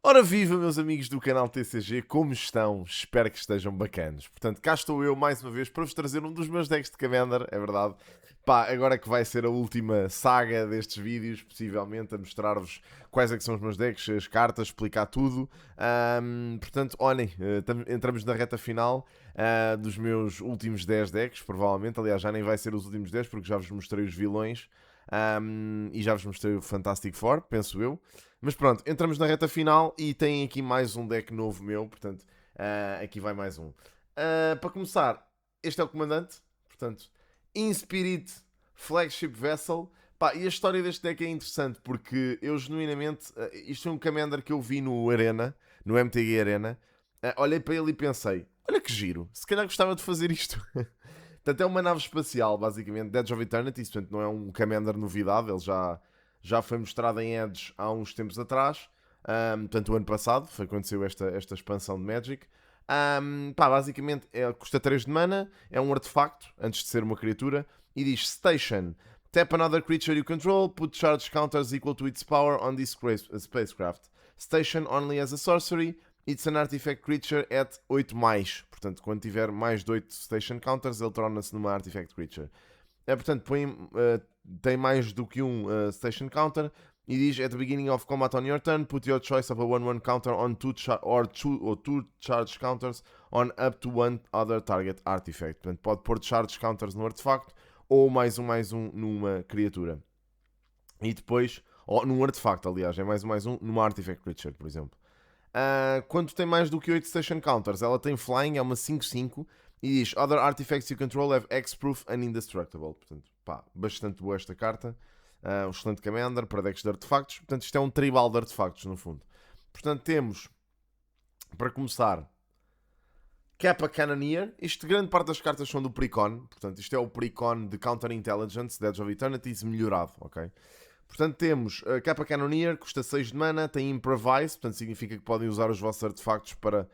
Ora viva, meus amigos do canal TCG, como estão? Espero que estejam bacanos. Portanto, cá estou eu mais uma vez para vos trazer um dos meus decks de Commander, é verdade. Pá, agora que vai ser a última saga destes vídeos, possivelmente a mostrar-vos quais é que são os meus decks, as cartas, explicar tudo. Portanto, olhem, entramos na reta final dos meus últimos 10 decks, provavelmente. Aliás, já nem vai ser os últimos 10 porque já vos mostrei os vilões e já vos mostrei o Fantastic Four, penso eu. Mas pronto, entramos na reta final e tem aqui mais um deck novo meu, portanto, aqui vai mais um. Para começar, este é o comandante, portanto, Inspirit Flagship Vessel. Pá, e a história deste deck é interessante porque eu genuinamente, isto é um commander que eu vi no Arena, no MTG Arena, olhei para ele e pensei, olha que giro, se calhar gostava de fazer isto. Portanto, é uma nave espacial, basicamente, Edge of Eternity, portanto, não é um commander novidade, ele já foi mostrado em Edge há uns tempos atrás. Portanto, o ano passado foi quando saiu esta expansão de Magic. Pá, basicamente custa 3 de mana, é um artefacto antes de ser uma criatura e diz Station. Tap another creature you control, put charge counters equal to its power on this spacecraft. Station only as a sorcery, it's an artifact creature at 8 mais. Portanto, quando tiver mais de 8 station counters, ele torna-se numa artifact creature. Portanto, tem mais do que um station counter e diz at the beginning of combat on your turn, put your choice of a 1/1 counter on two charge counters on up to one other target artifact. Portanto, pode pôr charge counters no artefacto ou mais um numa criatura. E depois, ou num artefacto, aliás, é mais um numa artifact creature, por exemplo. Quando tem mais do que 8 station counters, ela tem flying, é uma 5/5 e diz Other artifacts you control have X-proof and indestructible. Portanto, pá, bastante boa esta carta. Um excelente commander para decks de artefactos. Portanto, isto é um tribal de artefactos, no fundo. Portanto, temos, para começar, Kappa Cannoneer. Isto, grande parte das cartas são do Precon. Portanto, isto é o Precon de Counter Intelligence, de Edge of Eternities, melhorado, ok? Portanto, temos a Kappa Cannoneer, custa 6 de mana, tem Improvise, portanto significa que podem usar os vossos artefactos para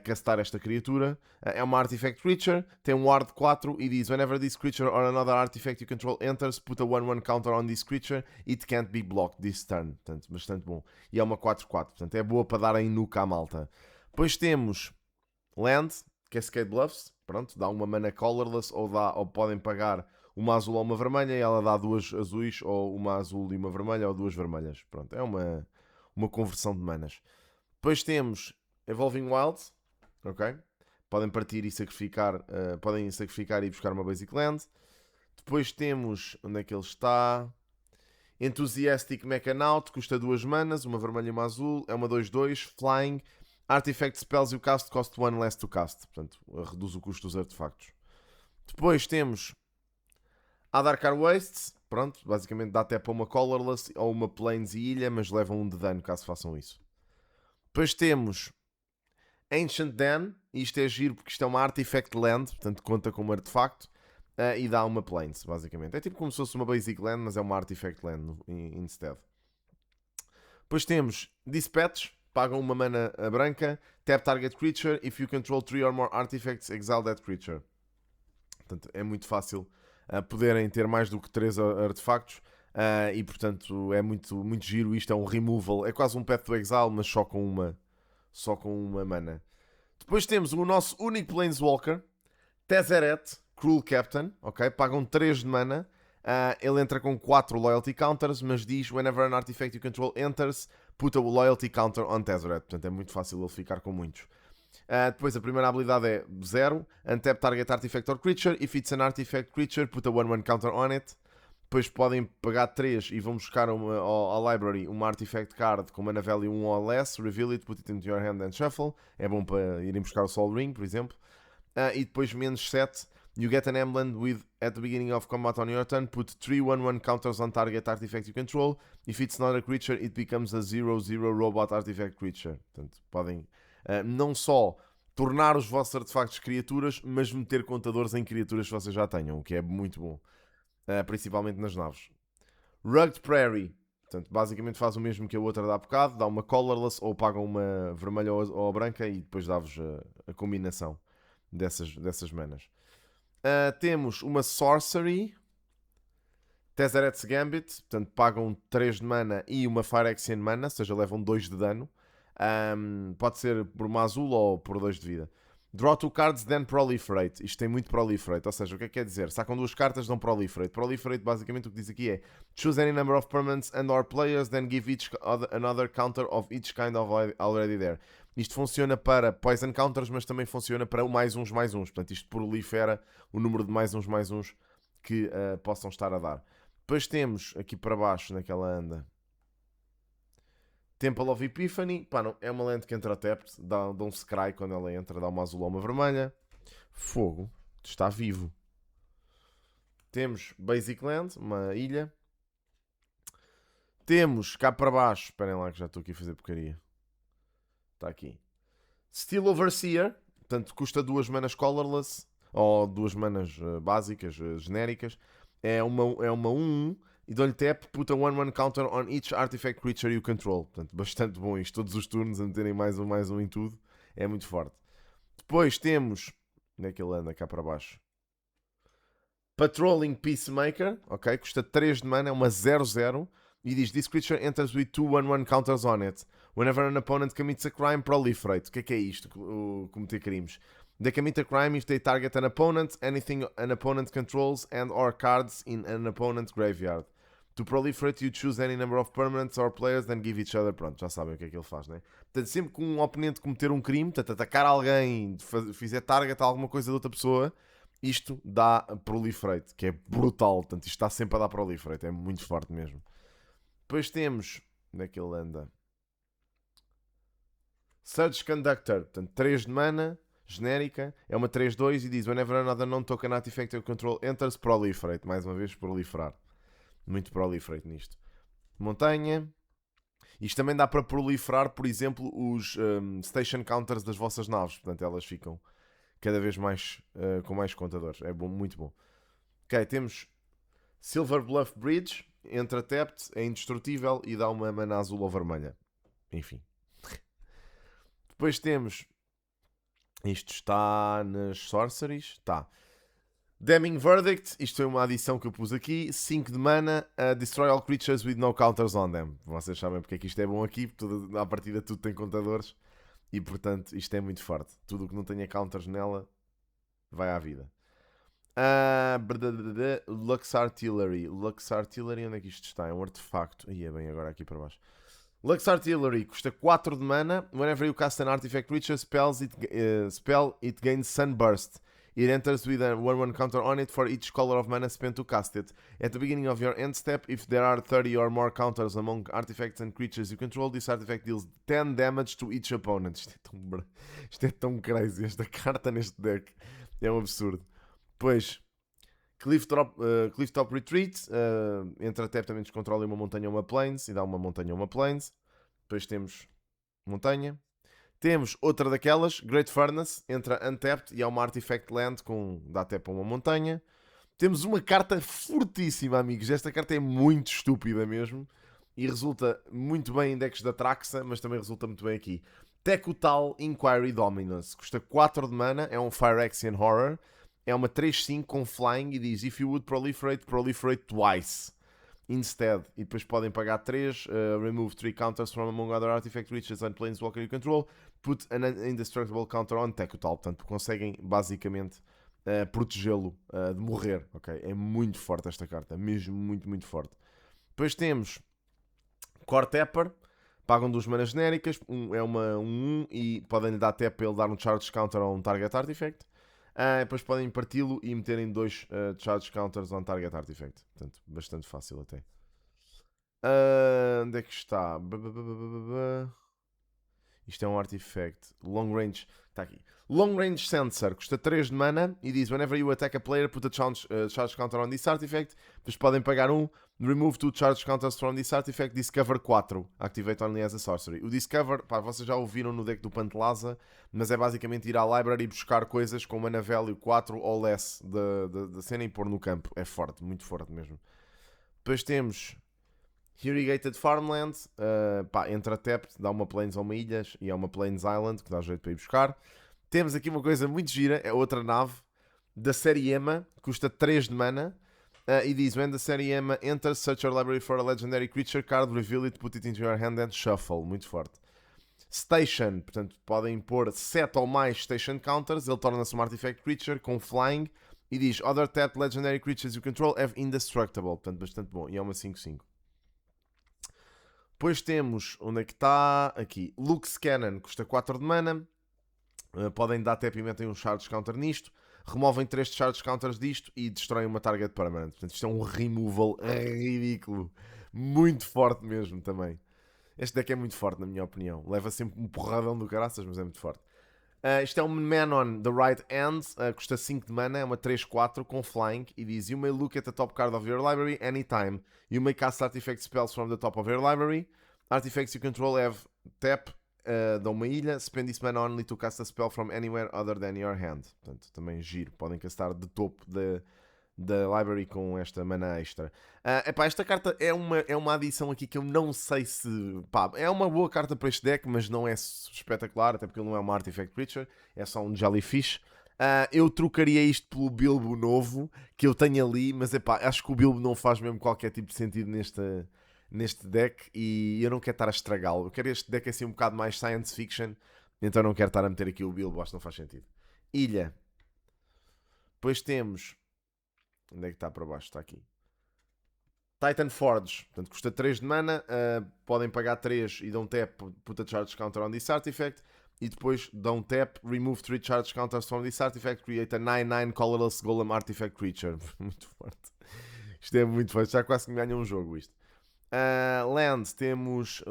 castar esta criatura. É uma Artifact Creature, tem um Ward 4 e diz Whenever this creature or another artifact you control enters, put a 1/1 counter on this creature, it can't be blocked this turn. Portanto, bastante bom. E é uma 4/4, portanto é boa para darem nuca à malta. Depois temos Land, Cascade Bluffs, pronto, dá uma mana colorless ou podem pagar uma azul ou uma vermelha e ela dá duas azuis ou uma azul e uma vermelha ou duas vermelhas. Pronto, é uma conversão de manas. Depois temos Evolving Wilds, ok? Podem partir e sacrificar, podem sacrificar e buscar uma Basic Land. Depois temos, onde é que ele está? Enthusiastic Mechanaut, custa 2 manas, uma vermelha e uma azul, é uma 2/2, Flying. Artifact Spells you cast cost 1 less to cast, portanto, reduz o custo dos artefactos. Depois temos a Darkar Wastes, pronto, basicamente dá até para uma Colorless ou uma Plains e Ilha, mas levam 1 de dano caso façam isso. Depois temos Ancient Den, e isto é giro porque isto é uma Artifact Land, portanto conta como artefacto, e dá uma Plains, basicamente. É tipo como se fosse uma Basic Land, mas é uma Artifact Land instead. Depois temos Dispatch, pagam uma mana branca, tap target creature, if you control 3 or more artifacts, exile that creature. Portanto, é muito fácil poderem ter mais do que 3 artefactos e, portanto, é muito giro. Isto é um removal, é quase um Path to Exile, mas só com uma mana. Depois temos o nosso único Planeswalker, Tezzeret, Cruel Captain, ok? Pagam 3 de mana. Ele entra com 4 loyalty counters, mas diz whenever an artifact you control enters, put a loyalty counter on Tezzeret. Portanto, é muito fácil ele ficar com muitos. Depois a primeira habilidade é 0. Untap target artifact or creature. If it's an artifact creature, put a 1/1 counter on it. Depois podem pagar 3 e vão buscar ao library uma artifact card com mana value 1 ou less. Reveal it, put it into your hand and shuffle. É bom para irem buscar o Sol Ring, por exemplo. E depois menos 7. You get an emblem with, at the beginning of combat on your turn, put 3 1/1 counters on target artifact you control. If it's not a creature, it becomes a 0/0 robot artifact creature. Portanto, podem não só tornar os vossos artefactos criaturas, mas meter contadores em criaturas que vocês já tenham, o que é muito bom, principalmente nas naves. Rugged Prairie, portanto, basicamente faz o mesmo que a outra dá há bocado, dá uma colorless ou pagam uma vermelha ou branca e depois dá-vos a combinação dessas manas. Temos uma Sorcery, Tezzeret's Gambit, portanto pagam 3 de mana e uma Phyrexian mana, ou seja, levam 2 de dano. Pode ser por uma azul ou por 2 de vida. Draw 2 cards, then proliferate. Isto tem muito proliferate, ou seja, o que é que quer dizer? Sacam 2 cartas, dão proliferate. Proliferate, basicamente, o que diz aqui é choose any number of permanents and or players, then give each another counter of each kind of already there. Isto funciona para poison counters, mas também funciona para o mais uns. Portanto, isto prolifera o número de mais uns que possam estar a dar. Depois temos, aqui para baixo, naquela anda, Temple of Epiphany. Pá, não, é uma land que entra tapped, dá um scry quando ela entra, dá uma azul ou uma vermelha. Fogo, está vivo. Temos Basic Land, uma ilha. Temos cá para baixo, esperem lá que já estou aqui a fazer porcaria. Está aqui. Steel Overseer, portanto custa 2 manas colorless, ou 2 manas básicas, genéricas. É uma 1-1 e dou-lhe tap, put a 1-1 counter on each artifact creature you control. Portanto, bastante bom isto. Todos os turnos a meterem mais um em tudo. É muito forte. Depois temos, onde é que ele anda? Cá para baixo. Patrolling Peacemaker, ok? Custa 3 de mana, é uma 0-0. E diz, this creature enters with 2 1-1 counters on it. Whenever an opponent commits a crime, proliferate. O que é isto? Cometer crimes. They commit a crime if they target an opponent, anything an opponent controls, and or cards in an opponent graveyard. To proliferate, you choose any number of permanents or players, then give each other. Pronto, já sabem o que é que ele faz, né? Portanto, sempre que um oponente cometer um crime, portanto, atacar alguém, fizer target a alguma coisa de outra pessoa, isto dá proliferate, que é brutal. Portanto, isto está sempre a dar proliferate, é muito forte mesmo. Depois temos, onde é que ele anda? Surge Conductor, portanto, 3 de mana, genérica, é uma 3-2 e diz whenever another non-token artifact you control enters, proliferate. Mais uma vez, proliferar. Muito proliferate nisto. Montanha. Isto também dá para proliferar, por exemplo, os station counters das vossas naves. Portanto, elas ficam cada vez mais com mais contadores. É bom, muito bom. Ok, temos Silver Bluff Bridge. Entra tapped, é indestrutível e dá uma mana azul ou vermelha. Enfim. Depois temos... Isto está nas Sorceries. Está. Damning Verdict. Isto é uma adição que eu pus aqui. 5 de mana. Destroy all creatures with no counters on them. Vocês sabem porque é que isto é bom aqui. Porque à partida tudo tem contadores. E portanto isto é muito forte. Tudo o que não tenha counters nela vai à vida. Lux Artillery. Lux Artillery, onde é que isto está? É um artefacto. Aí é bem agora aqui para baixo. Lux Artillery custa 4 de mana. Whenever you cast an artifact creature spell, it gains Sunburst. It enters with a 1-1 counter on it for each color of mana spent to cast it. At the beginning of your end step, if there are 30 or more counters among artifacts and creatures you control, this artifact deals 10 damage to each opponent. Isto é tão crazy. Esta carta neste deck é um absurdo. Depois, Clifftop Retreat. Entra tap, também descontrola uma montanha ou uma plains. E dá uma montanha ou uma plains. Depois temos montanha. Temos outra daquelas, Great Furnace. Entra untapped e há uma artifact land com dá tap a uma montanha. Temos uma carta fortíssima, amigos. Esta carta é muito estúpida mesmo. E resulta muito bem em decks da Traxa, mas também resulta muito bem aqui. Tekutal Inquiry Dominance. Custa 4 de mana. É um Phyrexian Horror. É uma 3-5 com flying e diz if you would proliferate, proliferate twice instead. E depois podem pagar 3, remove 3 counters from among other artifact creatures and planeswalker you control, put an indestructible counter on Tekutal. Portanto, conseguem basicamente protegê-lo de morrer. Okay? É muito forte esta carta, mesmo muito, muito forte. Depois temos Core Tapper. Pagam 2 manas genéricas, é uma 1 e podem lhe dar tap para ele dar um charge counter a um target artifact. Depois podem parti-lo e meterem 2 charge counters on target artifact. Portanto, bastante fácil até. Onde é que está? Isto é um artifact. Long range. Está aqui. Long range sensor. Custa 3 de mana. E diz: whenever you attack a player, put a charge counter on this artifact. Depois podem pagar 1. Remove 2 charge counters from this artifact. Discover 4. Activate only as a sorcery. O Discover, pá, vocês já ouviram no deck do Pantelaza. Mas é basicamente ir à library e buscar coisas com mana value 4 ou less da cena e pôr no campo. É forte. Muito forte mesmo. Depois temos Irrigated Farmland, entra tap, dá uma plains ou uma ilhas e é uma plains island que dá jeito para ir buscar. Temos aqui uma coisa muito gira, é outra nave da série Emma, custa 3 de mana e diz when the série Emma enters, search your library for a legendary creature card, reveal it, put it into your hand and shuffle. Muito forte. Station, portanto, podem pôr 7 ou mais Station Counters. Ele torna-se um Artifact Creature com Flying. E diz, Other Tapped Legendary Creatures you control have Indestructible. Portanto, bastante bom. E é uma 5/5. Depois temos, onde é que está? Aqui, Lux Cannon, custa 4 de mana. Podem dar tap e metem um Charge Counter nisto. Removem 3 Charge Counters disto e destroem uma target permanente. Portanto, isto é um removal ridículo. Muito forte mesmo também. Este deck é muito forte, na minha opinião. Leva sempre um porradão do caraças, mas é muito forte. Isto é um Man on the Right Hand. Custa 5 de mana, é uma 3/4 com Flying. E diz, you may look at the top card of your library anytime. You may cast artifact spells from the top of your library. Artifacts you control have tap, dão uma ilha. Spend this mana only to cast a spell from anywhere other than your hand. Portanto, também giro. Podem castar de topo da library com esta mana extra. Esta carta é uma adição aqui que eu não sei se... Pá, é uma boa carta para este deck, mas não é espetacular, até porque ele não é uma Artifact Creature, é só um Jellyfish. Eu trocaria isto pelo Bilbo novo, que eu tenho ali, mas acho que o Bilbo não faz mesmo qualquer tipo de sentido neste deck, e eu não quero estar a estragá-lo. Eu quero este deck assim um bocado mais science fiction, então não quero estar a meter aqui o Bilbo, acho que não faz sentido. Ilha. Depois temos... Onde é que está para baixo? Está aqui. Titan Forge. Portanto, custa 3 de mana. Podem pagar 3 e dão tap, put a charge counter on this artifact. E depois dão tap, remove 3 charge counters from this artifact, create a 9/9 colorless golem artifact creature. Muito forte. Isto é muito forte. Já quase que me ganha um jogo isto. Land, temos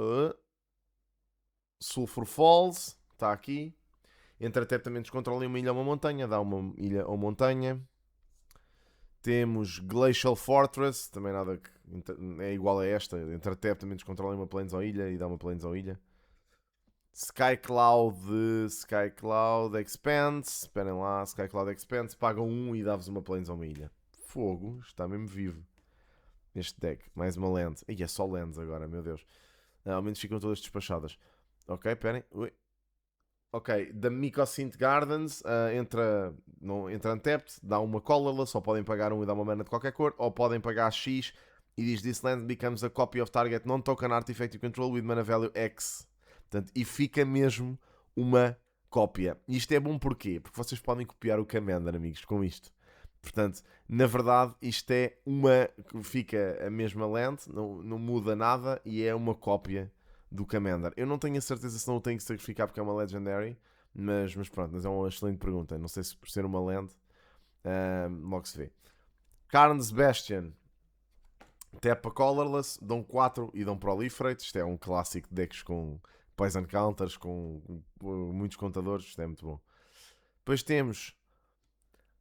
Sulphur Falls. Está aqui. Entre tap também descontrolem uma ilha ou uma montanha. Dá uma ilha ou montanha. Temos Glacial Fortress, também nada que é igual a esta. Entre tap também descontrola uma plains ou ilha e dá uma plains ou ilha. Sky Cloud Expanse. Esperem lá, Sky Cloud Expanse. Pagam 1 e dá-vos uma plains ou uma ilha. Fogo, está mesmo vivo. Este deck. Mais uma land. E é só lands agora, meu Deus. Ao menos ficam todas despachadas. Ok, esperem. Ui. Ok, da Mycosynth Gardens entra untapped, dá uma colorless, só podem pagar 1 e dá uma mana de qualquer cor, ou podem pagar X e diz this land becomes a copy of target non-token artifact you control with mana value X. Portanto, e fica mesmo uma cópia. E isto é bom porquê? Porque vocês podem copiar o Commander, amigos, com isto. Portanto, na verdade, isto é fica a mesma land, não muda nada e é uma cópia do Commander. Eu não tenho a certeza se não o tenho que sacrificar porque é uma Legendary, mas pronto, mas é uma excelente pergunta. Não sei se por ser uma land, logo se vê. Karn's Bastion, tap a colorless, dão 4 e dão proliferate. Isto é um clássico de decks com poison counters, com muitos contadores, isto é muito bom. Depois temos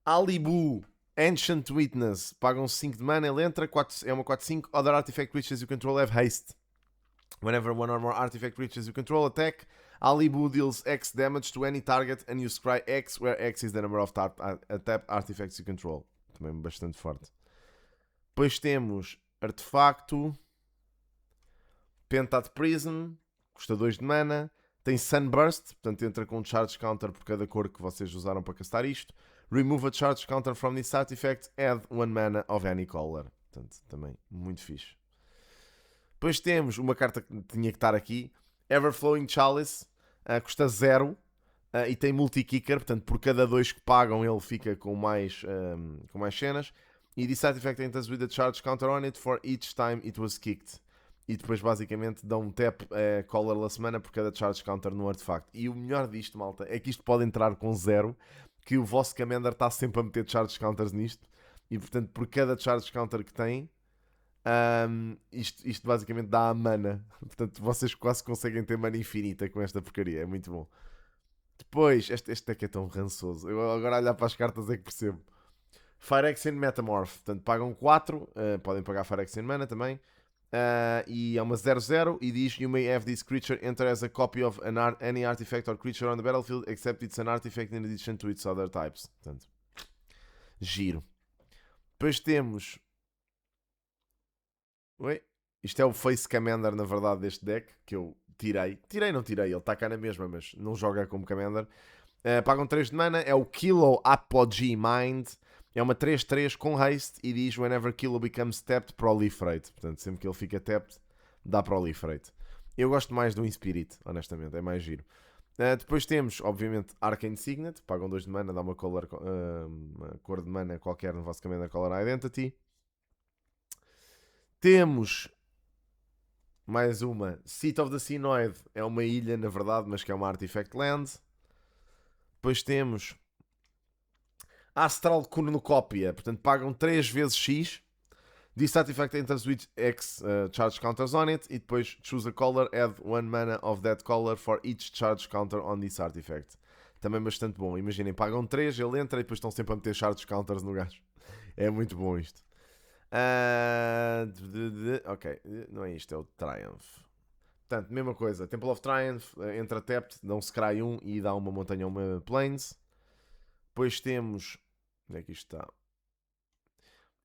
Alibu, Ancient Witness, pagam 5 de mana, ele entra, é uma 4/5, other artifact creatures you control have haste. Whenever one or more artifact creatures you control attack, Alibu deals X damage to any target and you scry X, where X is the number of tapped artifacts you control. Também bastante forte. Depois temos Artefacto, Pentad Prism, custa 2 de mana, tem Sunburst, portanto entra com um charge counter por cada cor que vocês usaram para castar isto. Remove a charge counter from this artifact, add 1 mana of any color. Portanto, também muito fixe. Depois temos uma carta que tinha que estar aqui, Everflowing Chalice, custa 0 e tem multi-kicker, portanto por cada 2 que pagam ele fica com mais cenas. E this artifact enters with a charge counter on it for each time it was kicked. E depois basicamente dão um tap colorless mana por cada charge counter no artefacto. E o melhor disto, malta, é que isto pode entrar com 0, que o vosso Commander está sempre a meter charge counters nisto. E portanto por cada charge counter que tem, isto basicamente dá a mana. Portanto, vocês quase conseguem ter mana infinita com esta porcaria. É muito bom. Depois, este deck é tão rançoso. Eu agora olhar para as cartas é que percebo. Phyrexian Metamorph. Portanto, pagam 4. Podem pagar Phyrexian Mana também. E é uma 0/0 e diz you may have this creature enter as a copy of any artifact or creature on the battlefield except it's an artifact in addition to its other types. Portanto, giro. Depois temos... Oi? Isto é o Face Commander, na verdade, deste deck, que eu tirei. Não tirei, ele está cá na mesma, mas não joga como Commander. Pagam 3 de mana, é o Kilo Apogee Mind. É uma 3/3 com haste e diz whenever Kilo becomes tapped, proliferate. Portanto, sempre que ele fica tapped, dá proliferate. Eu gosto mais do Inspirit, honestamente, é mais giro. Depois temos, obviamente, Arcane Signet, pagam 2 de mana, dá uma cor de mana qualquer no vosso Commander Color Identity. Temos mais uma, Seat of the Synoid, é uma ilha, na verdade, mas que é uma Artifact Land. Depois temos Astral Cornucopia, portanto pagam 3 vezes X. This artifact enters with X charge counters on it. E depois choose a color, add 1 mana of that color for each charge counter on this artifact. Também bastante bom. Imaginem, pagam 3, ele entra e depois estão sempre a meter charge counters no gajo. É muito bom isto. Ok, não é isto, é o Triumph. Portanto, mesma coisa. Temple of Triumph, entra tapped, dá um Scry 1 e dá uma montanha a uma Plains. Depois temos. Onde é que isto está?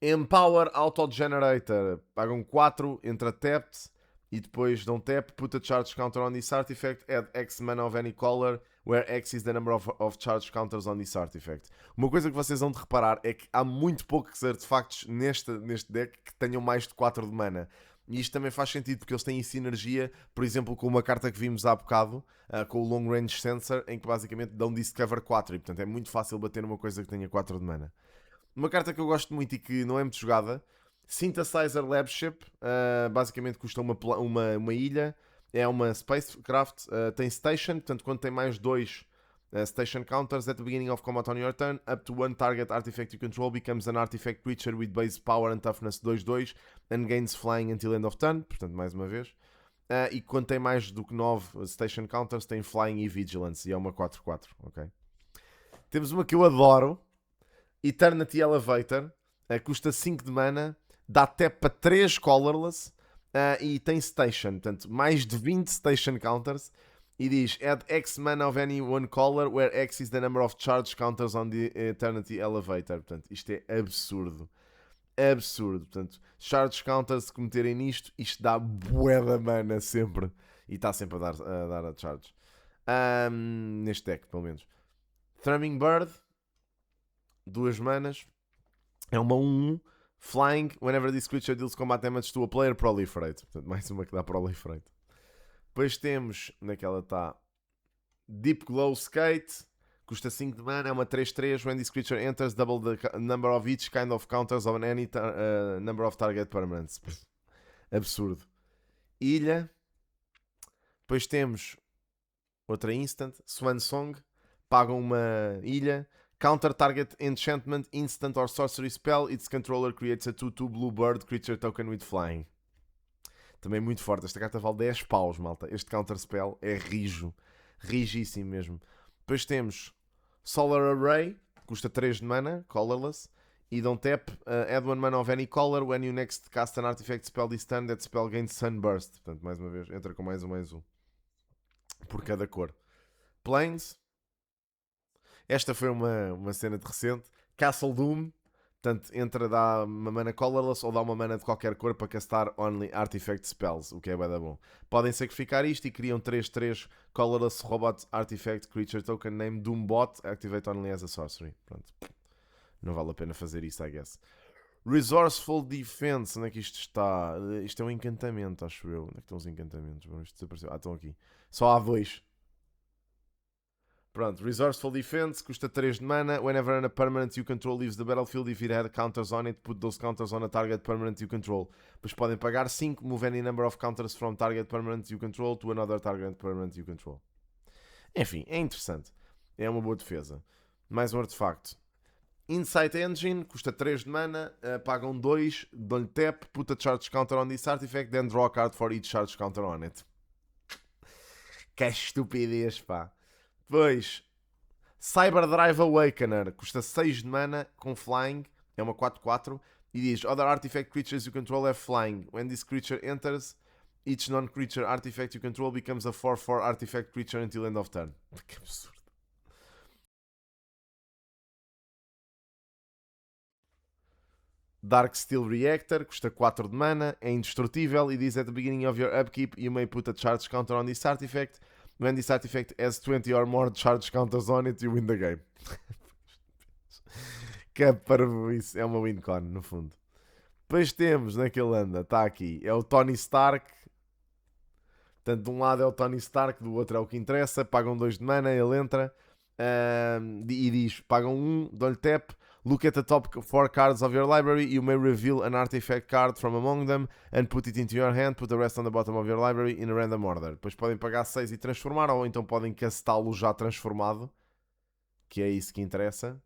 Empower Auto Generator. Pagam 4, entra tapped e depois dão tap, put a charge counter on this artifact, add X mana of any color, where X is the number of charge counters on this artifact. Uma coisa que vocês vão de reparar é que há muito poucos artefactos neste deck que tenham mais de 4 de mana. E isto também faz sentido porque eles têm sinergia, por exemplo, com uma carta que vimos há bocado, com o Long Range Sensor, em que basicamente dão Discover 4 e portanto é muito fácil bater numa coisa que tenha 4 de mana. Uma carta que eu gosto muito e que não é muito jogada, Synthesizer Labship, basicamente custa uma ilha, é uma Spacecraft, tem Station, portanto quando tem mais 2 Station Counters at the beginning of combat on your turn, up to one target artifact you control becomes an artifact creature with base power and toughness 2/2 and gains flying until end of turn, portanto mais uma vez. E quando tem mais do que 9 Station Counters tem Flying e Vigilance, e é uma 4/4, ok? Temos uma que eu adoro, Eternity Elevator, custa 5 de mana, dá tap para 3 colorless e tem station, portanto, mais de 20 station counters. E diz: add X mana of any one color, where X is the number of charge counters on the Eternity Elevator. Portanto, isto é absurdo. Absurdo. Portanto, charge counters, se cometerem nisto, isto dá bué da mana sempre. E está sempre a dar a charge. Neste deck, pelo menos. Thrumming Bird, 2 manas. É uma 1-1. Flying, whenever this creature deals combat damage to a player, proliferate. Portanto, mais uma que dá proliferate. Depois temos, naquela está, Deep Glow Skate, custa 5 de mana, é uma 3/3. When this creature enters, double the number of each kind of counters on any number of target permanents. Absurdo. Ilha. Depois temos outra instant, Swan Song. Pagam uma ilha. Counter target enchantment, instant or sorcery spell. Its controller creates a 2/2 blue bird creature token with flying. Também muito forte. Esta carta vale 10 paus, malta. Este counter spell é rijo. Rigíssimo mesmo. Depois temos Solar Array. Custa 3 de mana, colorless. E dão tap, add 1 mana of any color. When you next cast an artifact spell this turn, that spell gains Sunburst. Portanto, mais uma vez, entra com mais um. Por cada cor. Plains. Esta foi uma cena de recente. Castle Doom. Portanto, entra, dá uma mana colorless ou dá uma mana de qualquer cor para castar only artifact spells, o que é bem bom. Podem sacrificar isto e criam 3/3 colorless robot artifact creature token name Doombot, activate only as a sorcery. Pronto. Não vale a pena fazer isso, I guess. Resourceful Defense, onde é que isto está? Isto é um encantamento, acho eu. Onde é que estão os encantamentos? Isto desapareceu. Estão aqui. Só há 2. Pronto, Resourceful Defense, custa 3 de mana. Whenever a permanent you control leaves the battlefield, if it had counters on it, put those counters on a target permanent you control. Depois podem pagar 5, move any number of counters from target permanent you control to another target permanent you control. Enfim, é interessante. É uma boa defesa. Mais um artefacto. Insight Engine, custa 3 de mana, pagam 2, dão-lhe tap, put a charge counter on this artifact, then draw a card for each charge counter on it. Que estupidez, pá. Depois, Cyberdrive Awakener, custa 6 de mana, com flying, é uma 4/4, e diz: other artifact creatures you control have flying. When this creature enters, each non-creature artifact you control becomes a 4/4 artifact creature until end of turn. Que absurdo. Dark Steel Reactor, custa 4 de mana, é indestrutível e diz: at the beginning of your upkeep you may put a charge counter on this artifact. When this artifact has 20 or more charge counters on it, you win the game. Que parvoíce. É uma win con, no fundo. Depois temos, naquele anda, está aqui, é o Tony Stark. Portanto, de um lado é o Tony Stark, do outro é o que interessa. Pagam 2 de mana, ele entra e diz: pagam 1, dão-lhe tap. Look at the top 4 cards of your library. You may reveal an artifact card from among them and put it into your hand. Put the rest on the bottom of your library in a random order. Depois podem pagar 6 e transformar, ou então podem castá-lo já transformado, que é isso que interessa.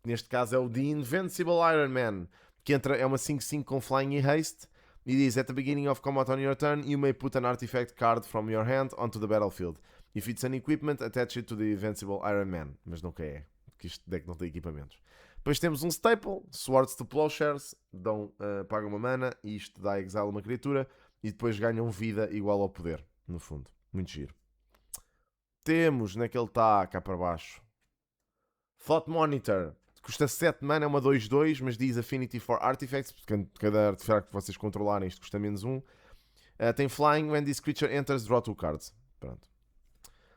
Neste caso é o The Invincible Iron Man, que entra, é uma 5/5 com Flying e Haste. E diz: at the beginning of combat on your turn, you may put an artifact card from your hand onto the battlefield. If it's an equipment, attach it to the Invincible Iron Man. Mas nunca é, porque este deck não tem equipamentos. Depois temos um staple, Swords to Plowshares, pagam uma mana e isto dá exile uma criatura e depois ganham vida igual ao poder, no fundo. Muito giro. Temos, naquele está cá para baixo, Thought Monitor. Custa 7 mana, é uma 2/2, mas diz Affinity for Artifacts, porque cada artefato que vocês controlarem isto custa menos 1. Tem Flying, when this creature enters, draw 2 cards. Pronto.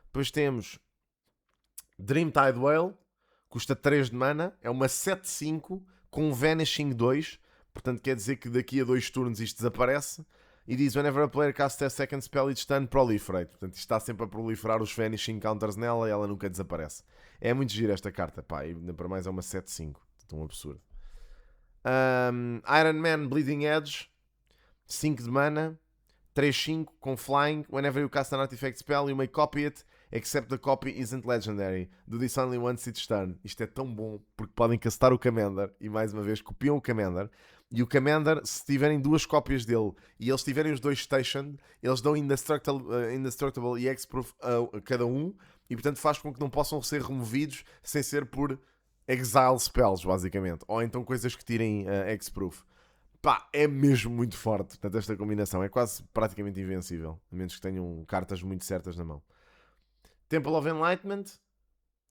Depois temos Dreamtide Whale, custa 3 de mana, é uma 7/5 com Vanishing 2, portanto quer dizer que daqui a 2 turnos isto desaparece. E diz: whenever a player casts a second spell each turn, proliferate. Portanto isto está sempre a proliferar os Vanishing counters nela e ela nunca desaparece. É muito gira esta carta, pá, e para mais é uma 7/5, um absurdo. Iron Man Bleeding Edge, 5 de mana, 3/5 com Flying. Whenever you cast an artifact spell, you may copy it, except the copy isn't legendary. Do this only once each turn. Isto é tão bom, porque podem castar o Commander, e mais uma vez copiam o Commander, e o Commander, se tiverem 2 cópias dele, e eles tiverem os 2 Stationed, eles dão Indestructible e Hexproof a cada um, e portanto faz com que não possam ser removidos sem ser por Exile Spells, basicamente. Ou então coisas que tirem Hexproof. Pá, é mesmo muito forte. Portanto, esta combinação é quase praticamente invencível. A menos que tenham cartas muito certas na mão. Temple of Enlightenment.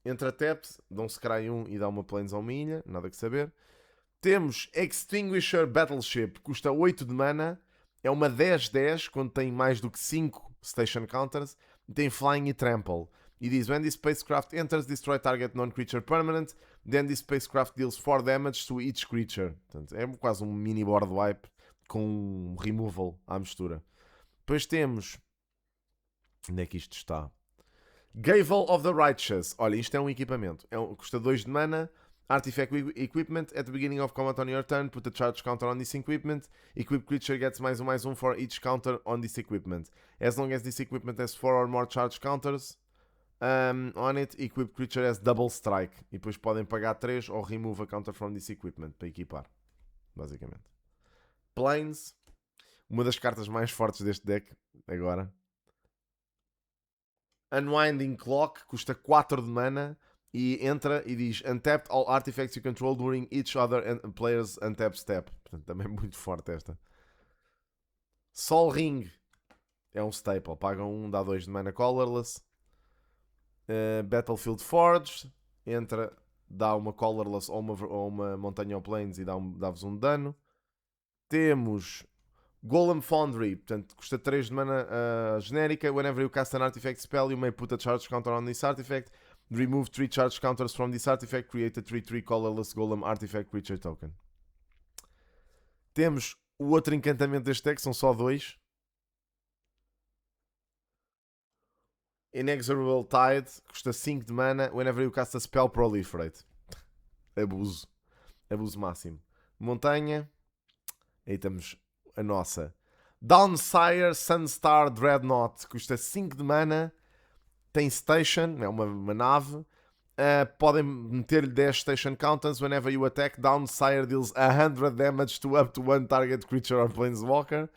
Entra taps, dão Scry 1 e dá uma Plains a uma ilha. Nada que saber. Temos Extinguisher Battleship. Custa 8 de mana. É uma 10/10 quando tem mais do que 5 Station Counters. Tem Flying e Trample. E diz: when this spacecraft enters, destroy target non-creature permanent. Then this spacecraft deals 4 damage to each creature. Portanto, é quase um mini board wipe com um removal à mistura. Depois temos... Onde é que isto está? Gavel of the Righteous. Olha, isto é um equipamento. Custa 2 de mana. Artifact Equipment. At the beginning of combat on your turn, put a charge counter on this equipment. Equipped creature gets +1/+1 for each counter on this equipment. As long as this equipment has 4 or more charge counters on it, equipped creature has double strike. E depois podem pagar 3 ou remove a counter from this equipment para equipar. Basicamente. Plains. Uma das cartas mais fortes deste deck agora. Unwinding Clock. Custa 4 de mana. E entra e diz: untapped all artifacts you control during each other player's untap step. Portanto, também muito forte esta. Sol Ring. É um staple. Pagam 1, dá 2 de mana colorless. Battlefield Forge. Entra, dá uma colorless ou uma montanha ou plains e dá-vos um dano. Temos Golem Foundry. Portanto, custa 3 de mana genérica. Whenever you cast an artifact spell, you may put a charge counter on this artifact. Remove 3 charge counters from this artifact. Create a 3/3 colorless golem artifact creature token. Temos o outro encantamento deste deck, são só 2. Inexorable Tide, custa 5 de mana. Whenever you cast a spell, proliferate. Abuso. Abuso máximo. Montanha. Aí temos a nossa. Downsire Sunstar Dreadnought, custa 5 de mana. Tem station, é uma nave. Podem meter-lhe 10 station counters. Whenever you attack, Downsire deals 100 damage to up to 1 target creature or planeswalker.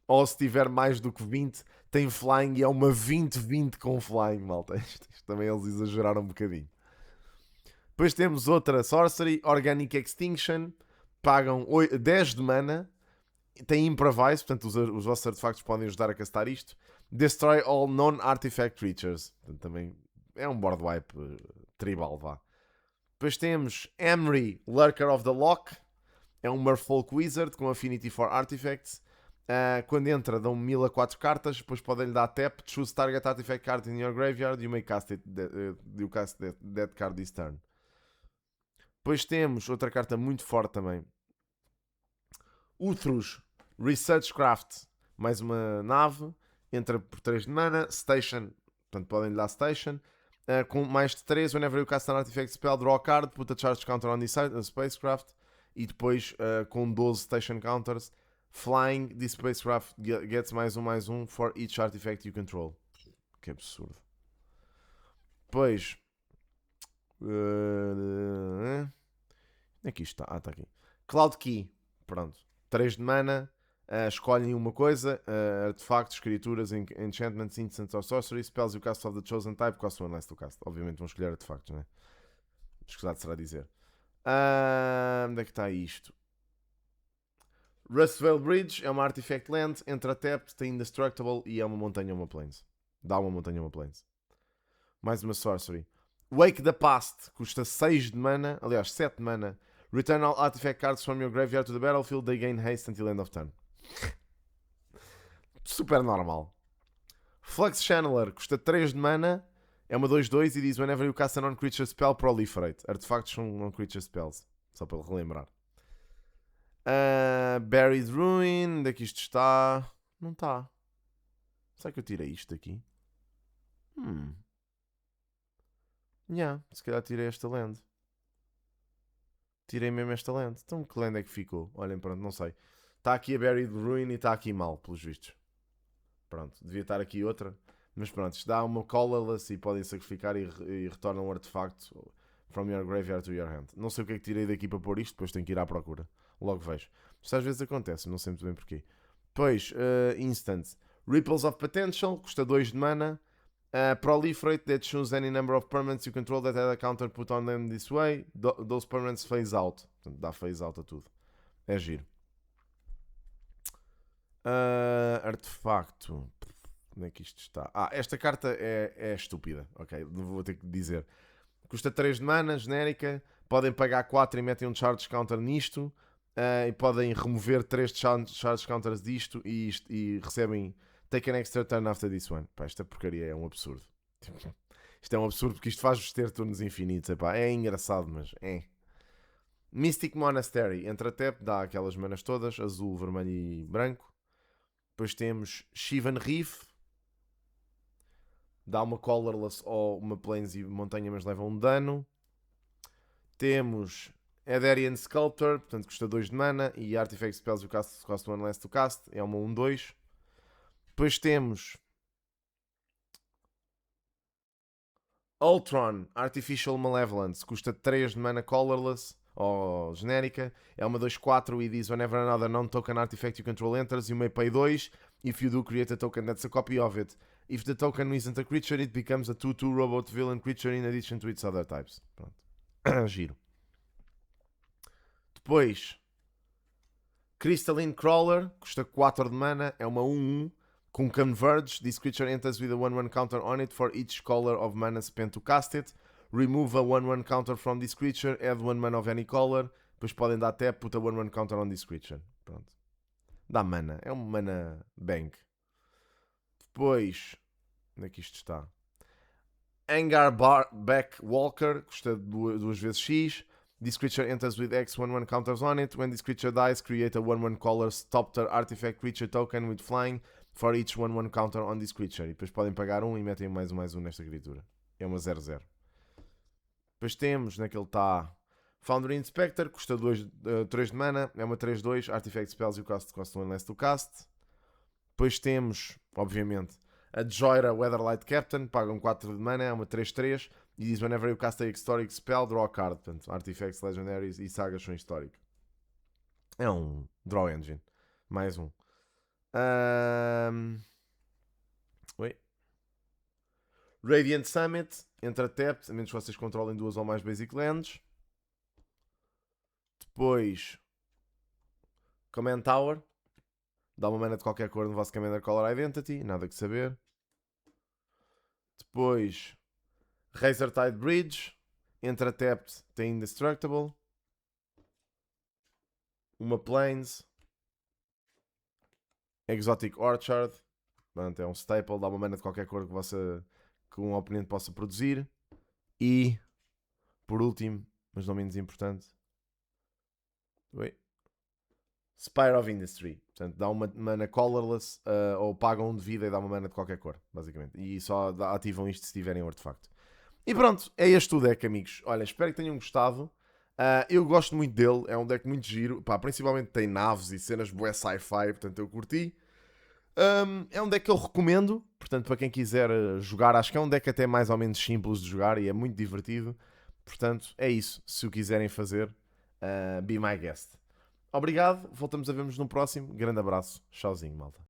Ou se tiver mais do que 20, tem flying e é uma 20/20 com flying, malta. Isto também eles exageraram um bocadinho. Depois temos outra sorcery, Organic Extinction. Pagam 10 de mana. Tem improvise, portanto os vossos artefactos podem ajudar a castar isto. Destroy all non-artifact creatures. Portanto, também é um board wipe tribal, vá. Depois temos Emery, Lurker of the Loch. É um Merfolk Wizard com Affinity for Artifacts. Quando entra, dão 1000 a 4 cartas. Depois podem-lhe dar tap. Choose target artifact card in your graveyard. You may cast that card this turn. Depois temos outra carta muito forte também. Uthrus, Researchcraft. Mais uma nave. entra por 3 de mana. Station, portanto podem lhe dar Station. Com mais de 3, whenever you cast an artifact spell, draw a card, put a charge counter on this spacecraft. E depois com 12 Station counters, flying, this spacecraft gets mais um for each artifact you control. Que absurdo. Depois. Onde é que isto está? Ah, está aqui. Cloud Key. Pronto. 3 de mana. Escolhem uma coisa. Artefactos, criaturas, enchantments, instants or sorcery. Spells you cast of the chosen type. Cost one less to cast. Obviamente vão escolher artefactos, não é? Escusado será dizer. Onde é que está isto? Rustvale Bridge é uma artifact land. Entra tapped, tem indestructible e é uma montanha ou uma plains. Dá uma montanha ou uma plains. Mais uma sorcery. Wake the Past. Custa 6 de mana. Aliás, 7 de mana. Return all artifact cards from your graveyard to the battlefield. They gain haste until end of turn. Super normal. Flux Channeler. Custa 3 de mana. É uma 2/2 e diz whenever you cast a non-creature spell, proliferate. Artefactos são non-creature spells. Só para relembrar. Buried Ruin. Onde é que isto está? Não está. Será que eu tirei isto daqui? Se calhar tirei esta land. Tirei mesmo esta land. Então que land é que ficou? Olhem, pronto, não sei. Está aqui a Buried Ruin e está aqui mal, pelos vistos. Pronto, devia estar aqui outra. Mas pronto, isto dá uma colorless e podem sacrificar e retornam um artefacto from your graveyard to your hand. Não sei o que é que tirei daqui para pôr isto, depois tenho que ir à procura. Logo vejo. Isto às vezes acontece, não sei muito bem porquê. Depois, Instant. Ripples of Potential, custa 2 de mana. Proliferate, that choose any number of permanents you control that had a counter put on them this way. Those permanents phase out. Portanto, dá phase out a tudo. É giro. Artefacto. Onde é que isto está? Esta carta é estúpida. Ok, vou ter que dizer. Custa 3 de mana, genérica. Podem pagar 4 e metem um charge counter nisto. E podem remover 3 charge counters disto e recebem take an extra turn after this one. Pá, esta porcaria é um absurdo. Isto é um absurdo porque isto faz-vos ter turnos infinitos. Epá, é engraçado, mas é. Mystic Monastery. Entra tap, dá aquelas manas todas. Azul, vermelho e branco. Depois temos Shivan Reef. Dá uma colorless ou uma plains e montanha, mas leva um dano. Temos Ederian Sculptor, portanto custa 2 de mana. E Artifact Spells you cast cost one less to cast. É uma 1/2. Depois temos Ultron Artificial Malevolence. Custa 3 de mana colorless ou genérica. É uma 2/4 e diz whenever another non-token artifact you control enters, you may pay 2. If you do, create a token that's a copy of it. If the token isn't a creature, it becomes a 2/2 robot villain creature in addition to its other types. Pronto. Giro. Depois, Crystalline Crawler, custa 4 de mana, é uma 1/1 com Converge. This creature enters with a 1/1 counter on it for each color of mana spent to cast it. Remove a 1/1 counter from this creature, add 1 mana of any color. Depois podem dar tap, put a 1/1 counter on this creature. Pronto. Dá mana, é uma mana bank. Depois, onde é que isto está? Angar Back Walker, custa 2 vezes X. This creature enters with X 1/1 counters on it. When this creature dies, create a 1/1 color Stopter artifact creature token with flying for each 1/1 counter on this creature. E depois podem pagar 1 e metem mais um nesta criatura. É uma 0/0. Depois temos, naquele está Foundry Inspector, custa 3 de mana, é uma 3/2, Artifact Spells you cast cost 1 less to cast. Depois temos, obviamente, a Joyra Weatherlight Captain, pagam 4 de mana, é uma 3/3 e diz whenever you cast a historic spell, draw a card. Portanto, Artifacts, Legendaries e Sagas são históricos. É um Draw Engine. Mais um. Oi. Radiant Summit, entra tapped, a menos que vocês controlem 2 ou mais Basic Lands. Depois, Command Tower. Dá uma mana de qualquer cor no vosso Commander Color Identity, nada que saber. Depois, Razortide Bridge. Entra tapped, tem Indestructible. Uma Plains. Exotic Orchard. Portanto, é um staple, dá uma mana de qualquer cor que um oponente possa produzir. E, por último, mas não menos importante, Spire of Industry. Portanto, dá uma mana colorless ou pagam um de vida e dá uma mana de qualquer cor, basicamente. E só ativam isto se tiverem um artefacto. E pronto, é este o deck, amigos. Olha, espero que tenham gostado. Eu gosto muito dele, é um deck muito giro. Pá, principalmente tem naves e cenas bué sci-fi, portanto eu curti. É um deck que eu recomendo, portanto, para quem quiser jogar, acho que é um deck até mais ou menos simples de jogar e é muito divertido. Portanto, é isso. Se o quiserem fazer, be my guest. Obrigado, voltamos a vermos no próximo. Grande abraço, tchauzinho, malta.